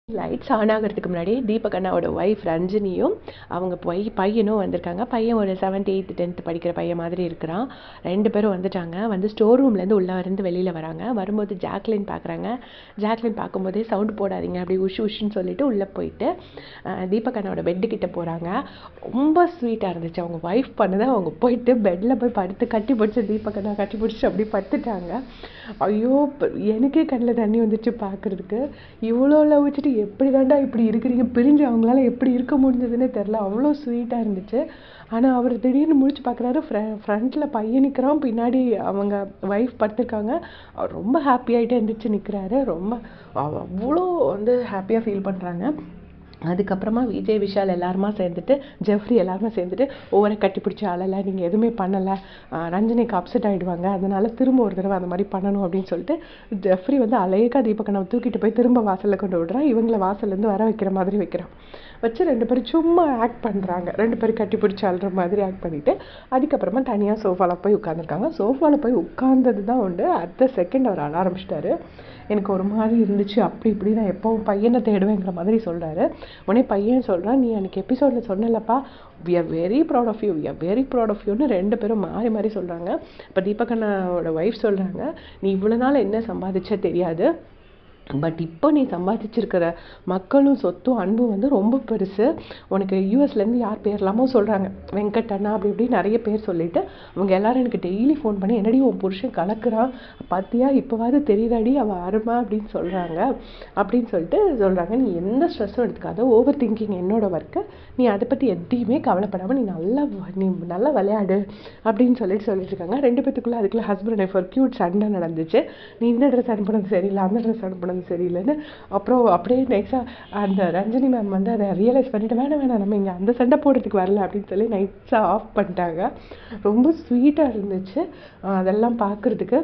Lights on ஆகிறதுக்கு முன்னாடி தீபக் அண்ணாவோட ஒய்ஃப் ரஞ்சினியும் அவங்க பையனும் வந்திருக்காங்க. பையன் ஒரு 7th 8th 10th படிக்கிற பையன் மாதிரி இருக்கிறான். 2 பேரும் வந்துட்டாங்க. வந்து ஸ்டோர் ரூம்லேருந்து உள்ளே இருந்து வெளியில் வராங்க. வரும்போது ஜாக்லின் பார்க்குறாங்க. ஜாக்லின் பார்க்கும்போதே சவுண்டு போடாதீங்க அப்படி உஷுன்னு சொல்லிட்டு உள்ளே போயிட்டு தீபக் அண்ணாவோட பெட்டுக்கிட்ட போகிறாங்க. ரொம்ப ஸ்வீட்டாக இருந்துச்சு. அவங்க ஒய்ஃப் பண்ணதை அவங்க போயிட்டு பெட்டில் போய் படுத்து கட்டி பிடிச்சி தீபக் அண்ணா கட்டி பிடிச்சி அப்படி படுத்துட்டாங்க. ஐயோ, எனக்கே கண்ணில் தண்ணி வந்துச்சு பார்க்குறதுக்கு. இவ்வளோ வச்சுட்டு எப்படி தாண்டா இப்படி இருக்கிறீங்க, பிரிஞ்சு அவங்களால எப்படி இருக்க முடிஞ்சதுன்னே தெரில. அவ்வளோ ஸ்வீட்டாக இருந்துச்சு. ஆனால் அவர் திடீர்னு முடிச்சு பார்க்குறாரு, ஃப்ரண்ட்டில் பையன் நிற்கிறான், பின்னாடி அவங்க ஒய்ஃப் படுத்திருக்காங்க. அவர் ரொம்ப ஹாப்பியாகிட்டே இருந்துச்சு நிற்கிறாரு. ரொம்ப அவ்வளோ வந்து ஹாப்பியாக ஃபீல் பண்ணுறாங்க. அதுக்கப்புறமா விஜய் விஷால் எல்லாருமா சேர்ந்துட்டு ஜெஃப்ரி எல்லாருமே சேர்ந்துட்டு ஒவ்வொரு கட்டி பிடிச்சி அழலை, நீங்கள் எதுவுமே பண்ணலை, ரஞ்சினிக்கு அப்செட் ஆகிடுவாங்க, அதனால திரும்ப ஒரு தடவை அந்த மாதிரி பண்ணணும் அப்படின்னு சொல்லிட்டு ஜெஃப்ரி வந்து அழகா தீபக் அண்ணாவை தூக்கிட்டு போய் திரும்ப வாசலில் கொண்டு விடுறான். இவங்களை வாசல்லேருந்து வர வைக்கிற மாதிரி வைக்கிறான். வச்சு 2 பேரும் சும்மா ஆக்ட் பண்ணுறாங்க. 2 பேரும் கட்டி பிடிச்சி அழுற மாதிரி ஆக்ட் பண்ணிவிட்டு அதுக்கப்புறமா தனியாக சோஃபாவில் போய் உட்காந்துருக்காங்க. சோஃபாவில் போய் உட்கார்ந்தது தான் உண்டு. அடுத்த செகண்ட் அவர் அழ ஆரம்பிச்சிட்டாரு. எனக்கு ஒரு மாதிரி இருந்துச்சு, அப்படி இப்படி நான் எப்போவும் பையனை தேடுவேங்கிற மாதிரி சொல்கிறாரு. உடனே பையன் சொல்கிறான், நீ அன்றைக்கி எபிசோடில் சொன்னலப்பா, we are very proud of you, we are very proud of யூன்னு 2 பேரும் மாறி மாறி சொல்கிறாங்க. இப்போ தீபக் அண்ணாவோட ஒய்ஃப் சொல்கிறாங்க, நீ இவ்வளோ நாள் என்ன சம்பாதிச்ச தெரியாது, பட் இப்போ நீ சம்பாதிச்சிருக்கிற மக்களும் சொத்தும் அன்பும் வந்து ரொம்ப பெருசு. உனக்கு யூஎஸ்லேருந்து யார் பேர்லாமோ சொல்கிறாங்க, வெங்கட் அண்ணா அப்படி இப்படி நிறைய பேர் சொல்லிவிட்டு அவங்க எல்லோரும் எனக்கு டெய்லி ஃபோன் பண்ணி என்னடி உன் புருஷன் கலக்குறான் பார்த்தியா, இப்போவாது தெரியுதாடி அவள் அருமா அப்படின்னு சொல்கிறாங்க அப்படின்னு சொல்லிட்டு சொல்கிறாங்க. நீ எந்த ஸ்ட்ரெஸ்ஸும் எடுத்துக்காத, ஓவர் திங்கிங் என்னோட ஒர்க்கு, நீ அதை பற்றி எதையுமே கவலைப்படாமல் நீ நல்லா விளையாடு அப்படின்னு சொல்லிட்டு இருக்காங்க. 2 பேத்துக்குள்ளே அதுக்குள்ளே ஹஸ்பண்ட் அண்ட் ஒய்ஃப் ஒரு க்யூட் சண்டை நடந்துச்சு. நீ இந்த ட்ரெஸ் அனுப்புனது சரியில்லை, அந்த ட்ரெஸ் அனுப்புனது சரியில்லைன்னு. அப்புறம் அப்படியே நைட்ஸாக அந்த ரஞ்சினி மேம் வந்து அதை ரியலைஸ் பண்ணிட்டு வேணாம் நம்ம இங்கே அந்த சண்டை போடுறதுக்கு வரல அப்படின்னு சொல்லி நைட்ஸாக ஆஃப் பண்ணிட்டாங்க. ரொம்ப ஸ்வீட்டாக இருந்துச்சு அதெல்லாம் பார்க்குறதுக்கு.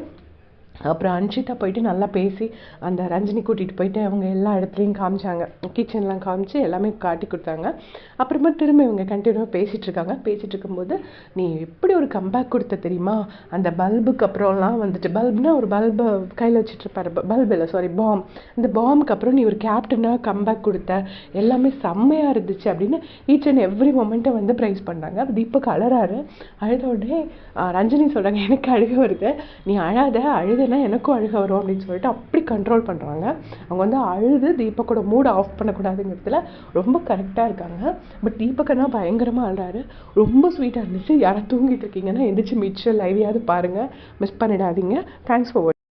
அப்புறம் அன்ஷிதா போயிட்டு நல்லா பேசி அந்த ரஞ்சினி கூட்டிகிட்டு போயிட்டு அவங்க எல்லா இடத்துலையும் காமிச்சாங்க, கிச்சன்லாம் காமிச்சு எல்லாமே காட்டி கொடுத்தாங்க. அப்புறமா திரும்ப இவங்க கண்டினியூவாக பேசிகிட்டு இருக்கும்போது, நீ எப்படி ஒரு கம்பேக் கொடுத்த தெரியுமா, அந்த பல்புக்கு அப்புறம்லாம் வந்துட்டு, பல்ப்னா ஒரு பல்பை கையில் வச்சுட்ருப்பாரு, பல்ப் இல்லை சாரி பாம், இந்த பாம்புக்கு அப்புறம் நீ ஒரு கேப்டனாக கம்பேக் கொடுத்த, எல்லாமே செம்மையாக இருந்துச்சு அப்படின்னு ஈச் அண்ட் எவ்ரி மொமெண்ட்டை வந்து ப்ரைஸ் பண்ணாங்க. தீபக் அழறாரு. அழுத உடனே ரஞ்சினி சொல்கிறாங்க, எனக்கு அழுக வருது, நீ அழுதுனா எனக்கும் அழுக வரும் அப்படின்னு சொல்லிட்டு அப்படி கண்ட்ரோல் பண்ணுறாங்க. அவங்க வந்து அழுது தீபக்கோட மூடை ஆஃப் பண்ணக்கூடாதுங்கிறதுல ரொம்ப கரெக்டாக இருக்காங்க. பட் தீபக்கனா பயங்கரமாக அழுறாரு. ரொம்ப ஸ்வீட்டாக இருந்துச்சு. யாராவது தூங்கிட்டு இருக்கீங்கன்னா எந்திரிச்சு மிச்சம் லைவையாவது பாருங்கள், மிஸ் பண்ணிடாதீங்க. Thanks for